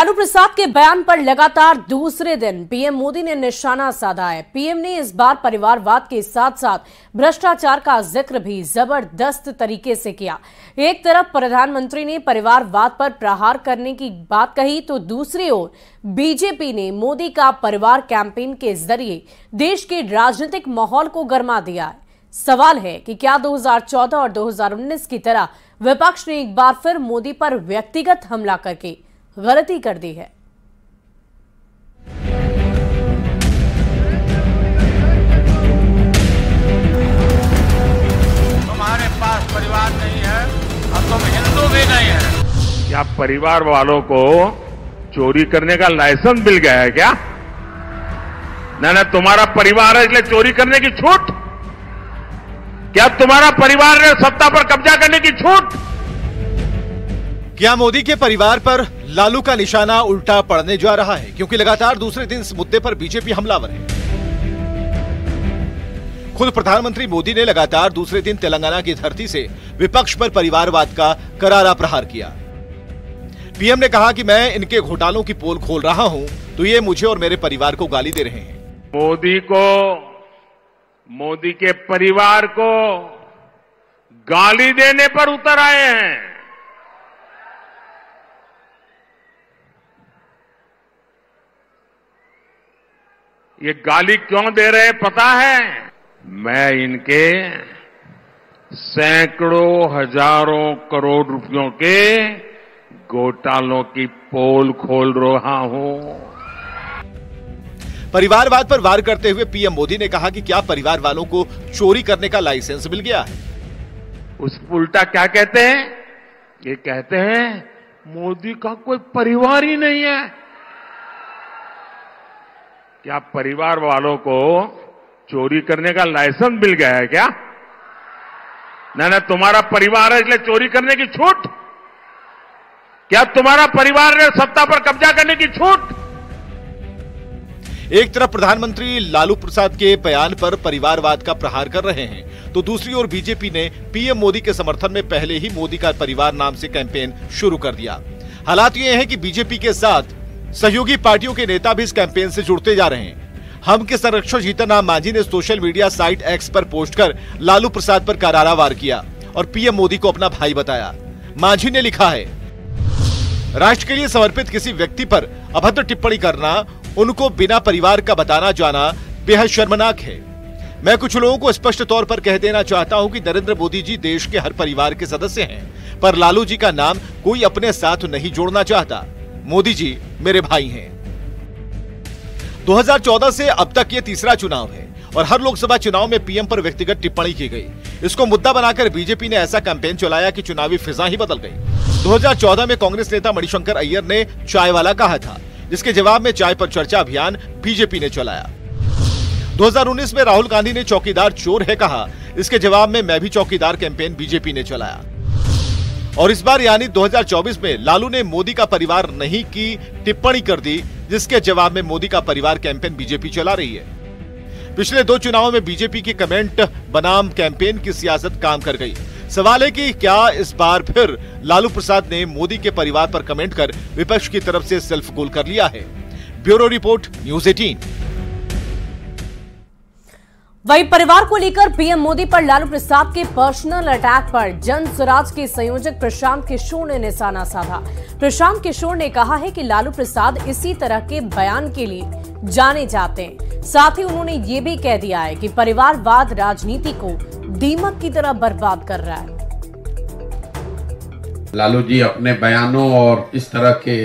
लालू प्रसाद के बयान पर लगातार दूसरे दिन पीएम मोदी ने निशाना साधा है। पीएम ने इस बार परिवारवाद के साथ साथ भ्रष्टाचार का जिक्र भी जबरदस्त तरीके से किया। एक तरफ प्रधानमंत्री ने परिवारवाद पर प्रहार करने की बात कही, तो दूसरी ओर बीजेपी ने मोदी का परिवार कैंपेन के जरिए देश के राजनीतिक माहौल को गरमा दिया है। सवाल है कि क्या 2014 और 2019 की तरह विपक्ष ने एक बार फिर मोदी पर व्यक्तिगत हमला करके गलती कर दी है। तुम्हारे पास परिवार नहीं है और तुम हिंदू भी नहीं है। क्या परिवार वालों को चोरी करने का लाइसेंस मिल गया है क्या? ना तुम्हारा परिवार है इसलिए चोरी करने की छूट? क्या तुम्हारा परिवार ने सत्ता पर कब्जा करने की छूट? क्या मोदी के परिवार पर लालू का निशाना उल्टा पड़ने जा रहा है? क्योंकि लगातार दूसरे दिन इस मुद्दे पर बीजेपी हमलावर है। खुद प्रधानमंत्री मोदी ने लगातार दूसरे दिन तेलंगाना की धरती से विपक्ष पर परिवारवाद का करारा प्रहार किया। पीएम ने कहा कि मैं इनके घोटालों की पोल खोल रहा हूं, तो ये मुझे और मेरे परिवार को गाली दे रहे हैं। मोदी के परिवार को गाली देने पर उतर आए हैं। ये गाली क्यों दे रहे हैं पता है? मैं इनके सैकड़ों हजारों करोड़ रुपयों के घोटालों की पोल खोल रहा हूं। परिवारवाद पर वार करते हुए पीएम मोदी ने कहा कि क्या परिवार वालों को चोरी करने का लाइसेंस मिल गया है? उस उल्टा क्या कहते हैं? ये कहते हैं मोदी का कोई परिवार ही नहीं है। क्या परिवार वालों को चोरी करने का लाइसेंस मिल गया है क्या? ना तुम्हारा परिवार है इसलिए चोरी करने की छूट? क्या तुम्हारा परिवार ने सत्ता पर कब्जा करने की छूट? एक तरफ प्रधानमंत्री लालू प्रसाद के बयान पर परिवारवाद का प्रहार कर रहे हैं, तो दूसरी ओर बीजेपी ने पीएम मोदी के समर्थन में पहले ही मोदी का परिवार नाम से कैंपेन शुरू कर दिया। हालात ये हैं कि बीजेपी के साथ सहयोगी पार्टियों के नेता भी इस कैंपेन से जुड़ते जा रहे हैं। हम के संरक्षक जीतनराम मांझी ने सोशल मीडिया साइट एक्स पर पोस्ट कर लालू प्रसाद पर करारा वार किया और पीएम मोदी को अपना भाई बताया। मांझी ने लिखा है, राष्ट्र के लिए समर्पित किसी व्यक्ति पर अभद्र टिप्पणी करना, उनको बिना परिवार का बताना जाना बेहद शर्मनाक है। मैं कुछ लोगों को स्पष्ट तौर पर कह देना चाहता हूं कि नरेंद्र मोदी जी देश के हर परिवार के सदस्य हैं, पर लालू जी का नाम कोई अपने साथ नहीं जोड़ना चाहता। मोदी जी मेरे भाई हैं। 2014 से अब तक ये तीसरा चुनाव है और हर लोकसभा चुनाव में पीएम पर व्यक्तिगत टिप्पणी की गई। इसको मुद्दा बनाकर बीजेपी ने ऐसा कैंपेन चलाया कि चुनावी फिजा ही बदल गई। 2014 में कांग्रेस नेता मणिशंकर अय्यर ने चाय वाला कहा था, जिसके जवाब में चाय पर चर्चा अभियान बीजेपी ने चलाया। 2019 में राहुल गांधी ने चौकीदार चोर है कहा, इसके जवाब में मैं भी चौकीदार कैंपेन बीजेपी ने चलाया। और इस बार यानी 2024 में लालू ने मोदी का परिवार नहीं की टिप्पणी कर दी, जिसके जवाब में मोदी का परिवार कैंपेन बीजेपी चला रही है। पिछले 2 चुनावों में बीजेपी की कमेंट बनाम कैंपेन की सियासत काम कर गई। सवाल है कि क्या इस बार फिर लालू प्रसाद ने मोदी के परिवार पर कमेंट कर विपक्ष की तरफ से सेल्फ गोल कर लिया है? Bureau report, news 18। वहीं परिवार को लेकर पीएम मोदी पर लालू प्रसाद के पर्सनल अटैक पर जन स्वराज के संयोजक प्रशांत किशोर ने निशाना साधा। प्रशांत किशोर ने कहा है कि लालू प्रसाद इसी तरह के बयान के लिए जाने जाते हैं। साथ ही उन्होंने ये भी कह दिया है कि परिवारवाद राजनीति को दीमक की तरह बर्बाद कर रहा है। लालू जी अपने बयानों और इस तरह के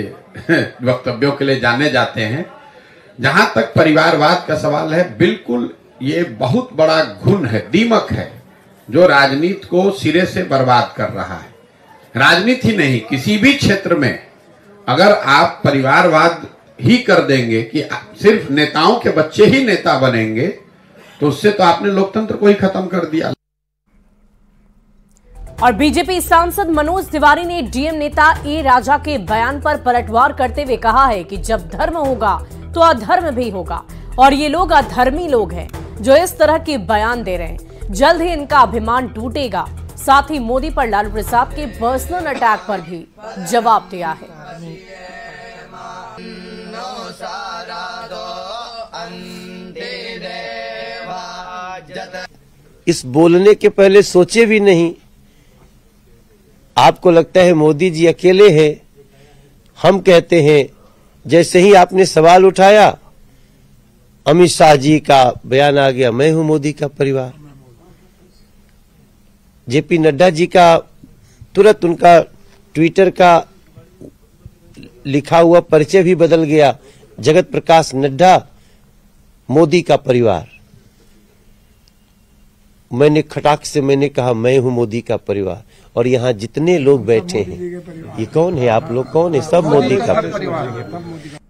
वक्तव्यों के लिए जाने जाते हैं। जहां तक परिवारवाद का सवाल है, बिल्कुल ये बहुत बड़ा घुन है, दीमक है, जो राजनीति को सिरे से बर्बाद कर रहा है। राजनीति ही नहीं, किसी भी क्षेत्र में अगर आप परिवारवाद ही कर देंगे कि सिर्फ नेताओं के बच्चे ही नेता बनेंगे, तो उससे तो आपने लोकतंत्र को ही खत्म कर दिया। और बीजेपी सांसद मनोज तिवारी ने डीएम नेता ए राजा के बयान पर पलटवार करते हुए कहा है कि जब धर्म होगा तो अधर्म भी होगा और ये लोग अधर्मी लोग हैं जो इस तरह के बयान दे रहे हैं। जल्द ही इनका अभिमान टूटेगा। साथ ही मोदी पर लालू प्रसाद के पर्सनल अटैक पर भी जवाब दिया है। इस बोलने के पहले सोचे भी नहीं। आपको लगता है मोदी जी अकेले हैं। हम कहते हैं जैसे ही आपने सवाल उठाया, अमित शाह जी का बयान आ गया, मैं हूं मोदी का परिवार। जेपी नड्डा जी का तुरंत उनका ट्विटर का लिखा हुआ परिचय भी बदल गया, जगत प्रकाश नड्डा मोदी का परिवार। मैंने खटाक से मैंने कहा मैं हूं मोदी का परिवार। और यहाँ जितने लोग बैठे हैं, ये कौन है? आप लोग कौन है? सब मोदी का परिवार।